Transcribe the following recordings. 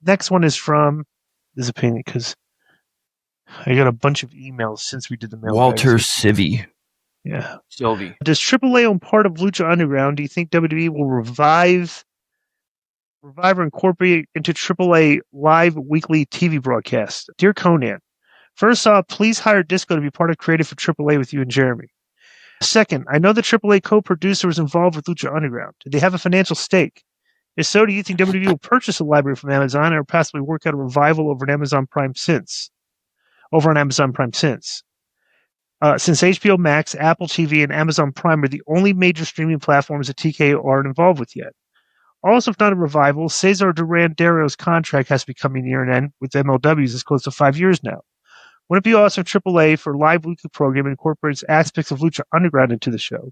next one is from, this is a pain because I got a bunch of emails since we did the mail. Walter Civi. Yeah. Sylvie. Does AAA own part of Lucha Underground? Do you think WWE will revive or incorporate into AAA live weekly TV broadcast? Dear Konnan, first off, please hire Disco to be part of creative for AAA with you and Jeremy. Second, I know the AAA co-producer was involved with Lucha Underground. Do they have a financial stake? If so, do you think WWE will purchase a library from Amazon or possibly work out a revival over on Amazon Prime since? Since HBO Max, Apple TV, and Amazon Prime are the only major streaming platforms that TKO aren't involved with yet. Also, if not a revival, Cesar Duran-Darrio's contract has to be coming near an end with MLWs as close to 5 years now. Wouldn't it be awesome if AAA for live weekly programming incorporates aspects of Lucha Underground into the show?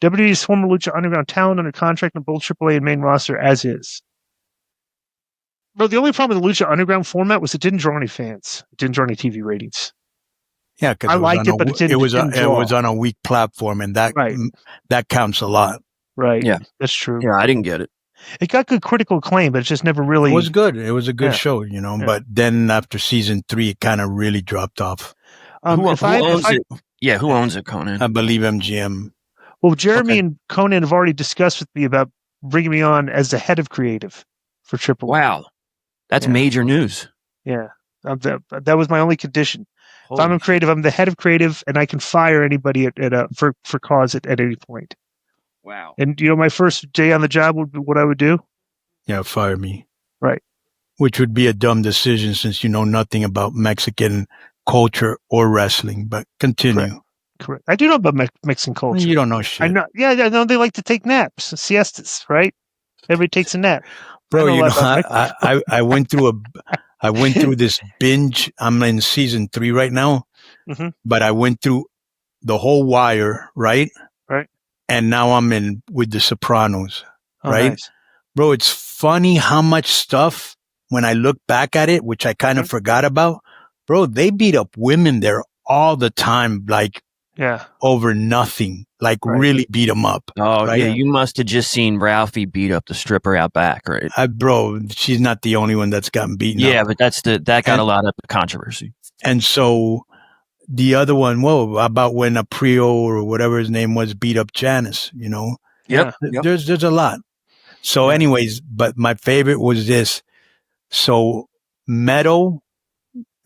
WWE's former Lucha Underground talent under contract in both AAA and main roster as is. But the only problem with the Lucha Underground format was it didn't draw any fans. It didn't draw any TV ratings. Yeah, because I liked it, but it was on a weak platform, and that counts a lot. Right. Yeah, that's true. Yeah, I didn't get it. It got good critical acclaim, but it just never really. It was good. It was a good show, But then after season 3, it kind of really dropped off. Who owns it? Yeah, who owns it, Konnan? I believe MGM. Well, Jeremy and Konnan have already discussed with me about bringing me on as the head of creative for AAA. Wow, that's major news. Yeah, that was my only condition. If I'm a creative, I'm the head of creative, and I can fire anybody for cause at any point. Wow. And, my first day on the job would be what I would do? Yeah, fire me. Right. Which would be a dumb decision since you know nothing about Mexican culture or wrestling, but continue. Correct. I do know about Mexican culture. You don't know shit. I know. Yeah, I know they like to take naps, siestas, right? Everybody takes a nap. Bro, I went through this binge. I'm in season 3 right now, but I went through the whole Wire, right? Right. And now I'm in with The Sopranos, right? Nice. Bro, it's funny how much stuff, when I look back at it, which I kind of forgot about, bro, they beat up women there all the time, like over nothing, like really beat them up. Oh, right? Yeah, you must have just seen Ralphie beat up the stripper out back, right? Bro, she's not the only one that's gotten beaten up. Yeah, but that got a lot of controversy. And so the other one, about when Aprio or whatever his name was beat up Janice, Yep. There's a lot. So anyways, but my favorite was this. So Meadow,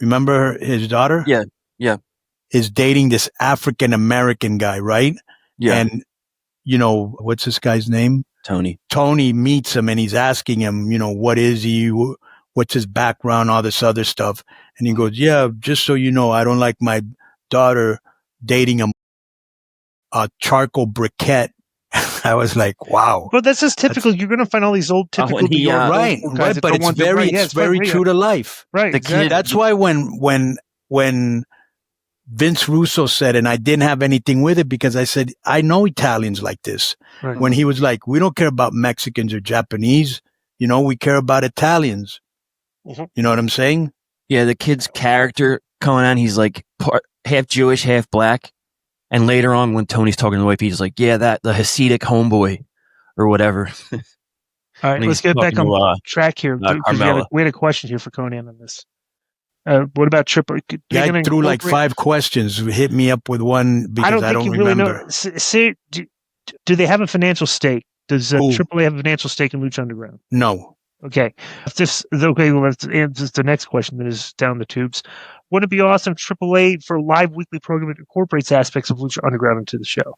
remember his daughter? Yeah. Is dating this African-American guy, right? Yeah. And, what's this guy's name? Tony. Tony meets him and he's asking him, what is he? What's his background? All this other stuff. And he goes, yeah, just so you know, I don't like my daughter dating a charcoal briquette. I was like, wow. But that's just typical. You're going to find all these old typical New York right. But it's very true to life. Right. Exactly. That's why when Vince Russo said, and I didn't have anything with it because I said, I know Italians like this. Right. When he was like, we don't care about Mexicans or Japanese, we care about Italians. Mm-hmm. You know what I'm saying? Yeah, the kid's character, Konnan, he's like half Jewish, half black. And later on, when Tony's talking to the wife, he's like, yeah, the Hasidic homeboy or whatever. All right, let's get back on track here. We had a question here for Konnan on this. What about Triple? I threw like 5 questions. Hit me up with one because I don't remember. Say, do they have a financial stake? Does AAA have a financial stake in Lucha Underground? No. Okay. Let's answer the next question that is down the tubes. Wouldn't it be awesome if AAA for live weekly programming incorporates aspects of Lucha Underground into the show?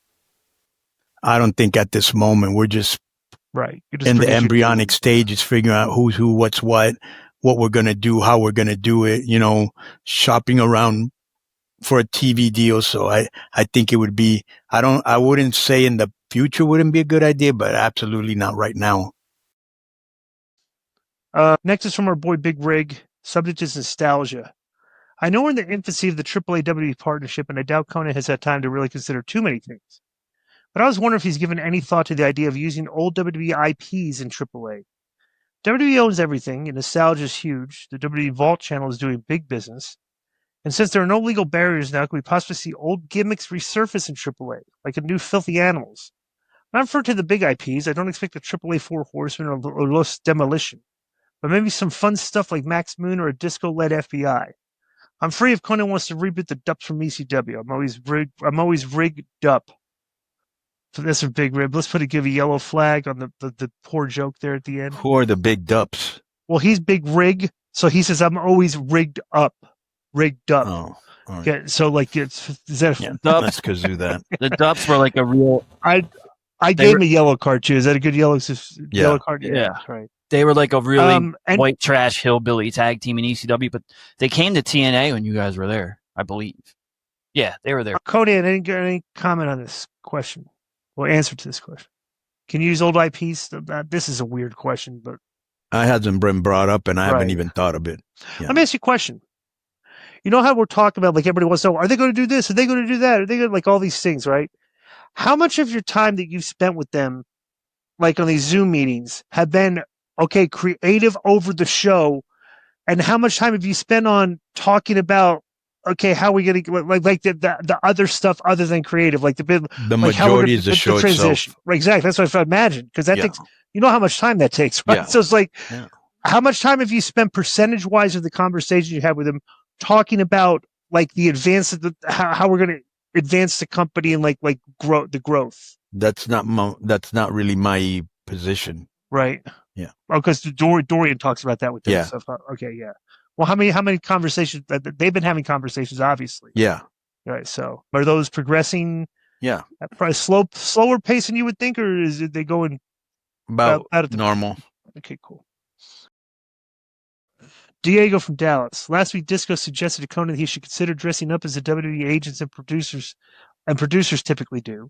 I don't think at this moment. We're just in the embryonic stages, figuring out who's who, what's what we're going to do, how we're going to do it, shopping around for a TV deal. So I think it would be, I wouldn't say in the future wouldn't be a good idea, but absolutely not right now. Next is from our boy Big Rig. Subject is nostalgia. I know we're in the infancy of the AAA WWE partnership, and I doubt Konnan has had time to really consider too many things. But I was wondering if he's given any thought to the idea of using old WWE IPs in AAA. WWE owns everything, and nostalgia is huge. The WWE Vault channel is doing big business. And since there are no legal barriers now, can we possibly see old gimmicks resurface in AAA, like a new Filthy Animals? When I refer to the big IPs, I don't expect the AAA Four Horsemen or Los Demolition. but maybe some fun stuff like Max Moon or a disco-led FBI. I'm free if Konnan wants to reboot the Dups from ECW. I'm always rigged up. So that's a big rib. Let's give a yellow flag on the poor joke there at the end. Who are the big Dups? Well, he's big rig, so he says I'm always rigged up. Rigged up. Oh. Right. Yeah, so like is that let's kazoo that. The Dups were like a real. I gave him a yellow card too. Is that a good yellow card? Yeah, right. They were like a really white trash hillbilly tag team in ECW, but they came to TNA when you guys were there, I believe. Yeah, they were there. Konnan, any comment on this question? Or answer to this question? Can you use old IPs? This is a weird question, but I hasn't been brought up, and I haven't even thought of it. Yeah. Let me ask you a question. You know how we're talking about, like, everybody wants to know, are they going to do this? Are they going to do that? Are they going to, like, all these things, right? How much of your time that you've spent with them, like on these Zoom meetings, have been, okay, creative over the show? And how much time have you spent on talking about, okay, how are we going to, like the other stuff other than creative? Like the majority is the show transition. itself. Right, exactly. That's what I imagined. Because that takes, you know how much time that takes, right? Yeah. So it's like, how much time have you spent percentage-wise of the conversation you had with them talking about like the advance of how we're going to advance the company and like grow the growth? That's not really my position. Right. Yeah. Oh, because Dorian talks about that with them. Yeah. Okay. Yeah. Well, how many conversations they've been having conversations, obviously. Yeah. Right. So are those progressing? Yeah. At probably slower pace than you would think, or is it they going about normal? Okay. Cool. Diego from Dallas. Last week, Disco suggested to Konnan that he should consider dressing up as the WWE agents and producers typically do.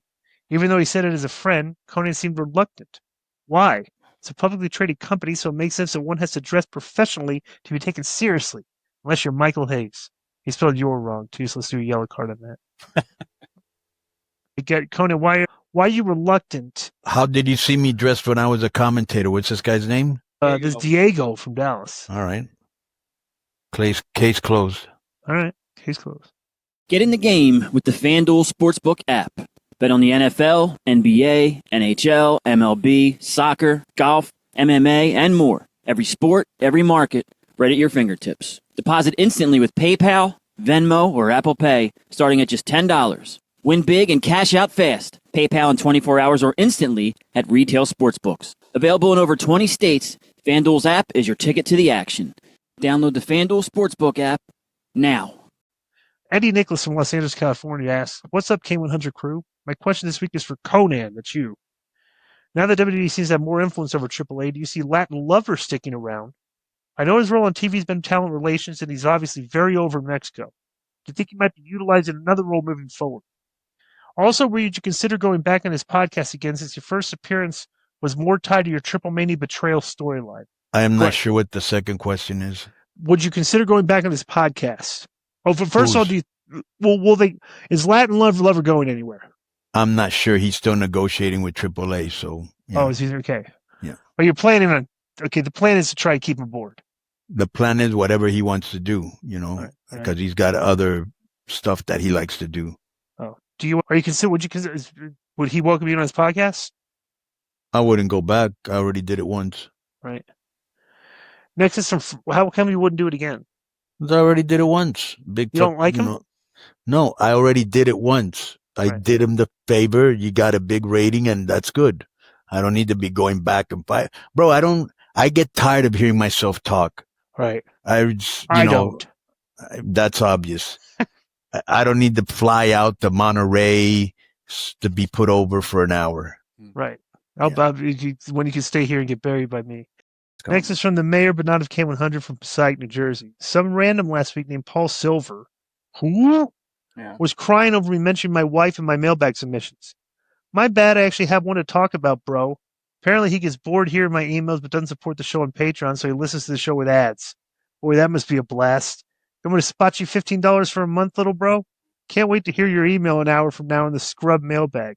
Even though he said it as a friend, Konnan seemed reluctant. Why? It's a publicly traded company, so it makes sense that one has to dress professionally to be taken seriously. Unless you're Michael Hayes. He spelled "your" wrong, too, so let's do a yellow card on that. Konnan, why are you reluctant? How did you see me dressed when I was a commentator? What's this guy's name? This Diego from Dallas. All right. Case closed. All right. Case closed. Get in the game with the FanDuel Sportsbook app. Bet on the NFL, NBA, NHL, MLB, soccer, golf, MMA, and more. Every sport, every market, right at your fingertips. Deposit instantly with PayPal, Venmo, or Apple Pay, starting at just $10. Win big and cash out fast. PayPal in 24 hours or instantly at retail sportsbooks. Available in over 20 states, FanDuel's app is your ticket to the action. Download the FanDuel Sportsbook app now. Eddie Nicholas from Los Angeles, California asks, what's up, K100 crew? My question this week is for Konnan. That's you. Now that WWE seems to have more influence over AAA, do you see Latin Lover sticking around? I know his role on TV has been talent relations, and he's obviously very over in Mexico. Do you think he might be utilized in another role moving forward? Also, would you consider going back on his podcast again since your first appearance was more tied to your Triple Mania betrayal storyline? I am not sure what the second question is. Would you consider going back on his podcast? Oh, first of all, is Latin Lover going anywhere? I'm not sure. He's still negotiating with AAA, so. Yeah. Oh, is he okay? Yeah. But you're planning on, okay, the plan is to try to keep him aboard. The plan is whatever he wants to do, because he's got other stuff that he likes to do. Oh, would he welcome you on his podcast? I wouldn't go back. I already did it once. Right. Next is how come you wouldn't do it again? I already did it once. You don't like him? No, I already did it once. I did him the favor. You got a big rating, and that's good. I don't need to be going back and fight. Bro, I get tired of hearing myself talk. Right. I don't. That's obvious. I don't need to fly out to Monterey to be put over for an hour. Right. When you can stay here and get buried by me. Next is from the mayor, but not of K100 from Passaic, New Jersey. Some random last week named Paul Silver, who was crying over me mentioning my wife and my mailbag submissions. My bad, I actually have one to talk about, bro. Apparently he gets bored hearing my emails, but doesn't support the show on Patreon, so he listens to the show with ads. Boy, that must be a blast. I'm going to spot you $15 for a month, little bro. Can't wait to hear your email an hour from now in the scrub mailbag.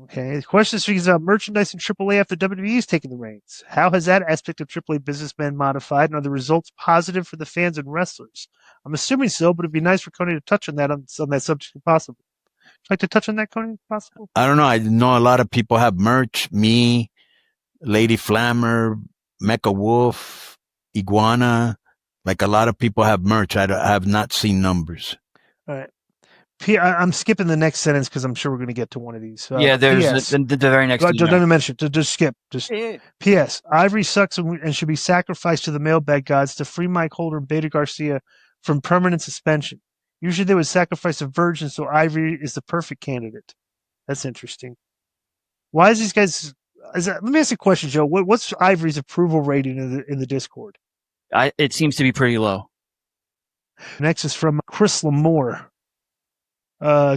Okay, the question this week is about merchandise in AAA after WWE is taking the reins. How has that aspect of AAA business been modified, and are the results positive for the fans and wrestlers? I'm assuming so, but it'd be nice for Konnan to touch on that subject if possible. Would you like to touch on that, Konnan, if possible? I don't know. I know a lot of people have merch. Me, Lady Flammer, Mecha Wolf, Iguana. Like a lot of people have merch. I have not seen numbers. All right. I'm skipping the next sentence because I'm sure we're going to get to one of these. Yeah, there's the very next. Don't even mention it. Just skip. P.S. Ivory sucks and should be sacrificed to the mailbag gods to free Mike Holder and Beta Garcia from permanent suspension. Usually they would sacrifice a virgin, so Ivory is the perfect candidate. That's interesting. Why is these guys? Let me ask you a question, Joe. What's Ivory's approval rating in the Discord? It seems to be pretty low. Next is from Chris Lamore.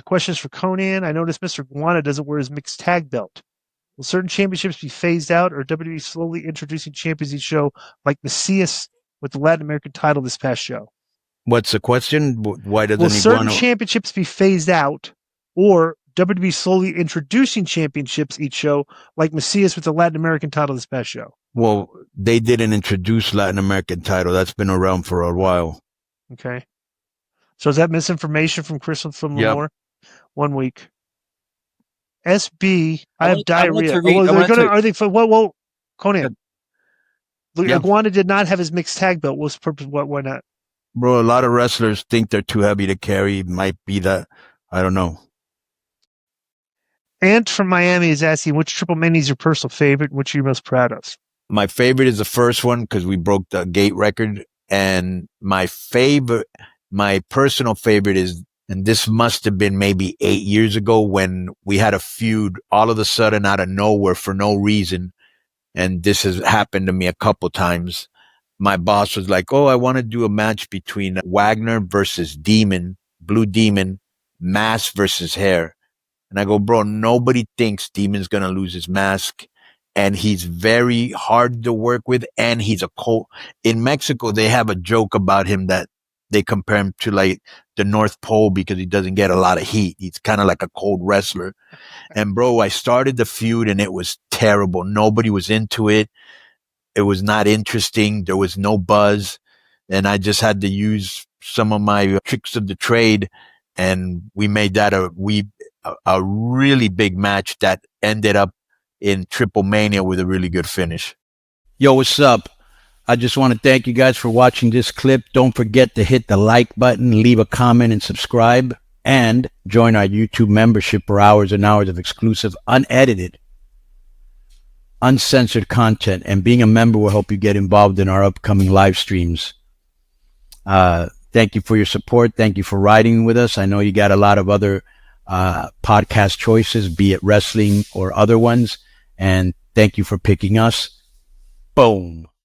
Questions for Konnan. I noticed Mr. Guana doesn't wear his mixed tag belt. Will certain championships be phased out, or WWE slowly introducing champions each show, like Macias with the Latin American title this past show? What's the question? Why doesn't Will certain championships be phased out, or WWE slowly introducing championships each show, like Macias with the Latin American title this past show? Well, they didn't introduce Latin American title. That's been around for a while. Okay. So is that misinformation from Chris from Lamore? 1 week. SB, I have diarrhea. Are they for what? Konnan. Iguana did not have his mixed tag belt. What's the purpose? Why not? Bro, a lot of wrestlers think they're too heavy to carry. Might be that. I don't know. Ant from Miami is asking, which Triple Mania is your personal favorite? Which are you most proud of? My favorite is the first one because we broke the gate record. And my personal favorite is, and this must have been maybe 8 years ago when we had a feud all of a sudden out of nowhere for no reason. And this has happened to me a couple times. My boss was like, oh, I want to do a match between Wagner versus Demon, Blue Demon, mask versus hair. And I go, bro, nobody thinks Demon's going to lose his mask. And he's very hard to work with. And he's a cold. In Mexico, they have a joke about him that they compare him to like the North Pole because he doesn't get a lot of heat. He's kind of like a cold wrestler. And bro, I started the feud and it was terrible. Nobody was into it. It was not interesting. There was no buzz. And I just had to use some of my tricks of the trade. And we made that a really big match that ended up in Triple Mania with a really good finish. Yo, what's up? I just want to thank you guys for watching this clip. Don't forget to hit the like button, leave a comment, and subscribe. And join our YouTube membership for hours and hours of exclusive, unedited, uncensored content. And being a member will help you get involved in our upcoming live streams. Thank you for your support. Thank you for riding with us. I know you got a lot of other podcast choices, be it wrestling or other ones. And thank you for picking us. Boom.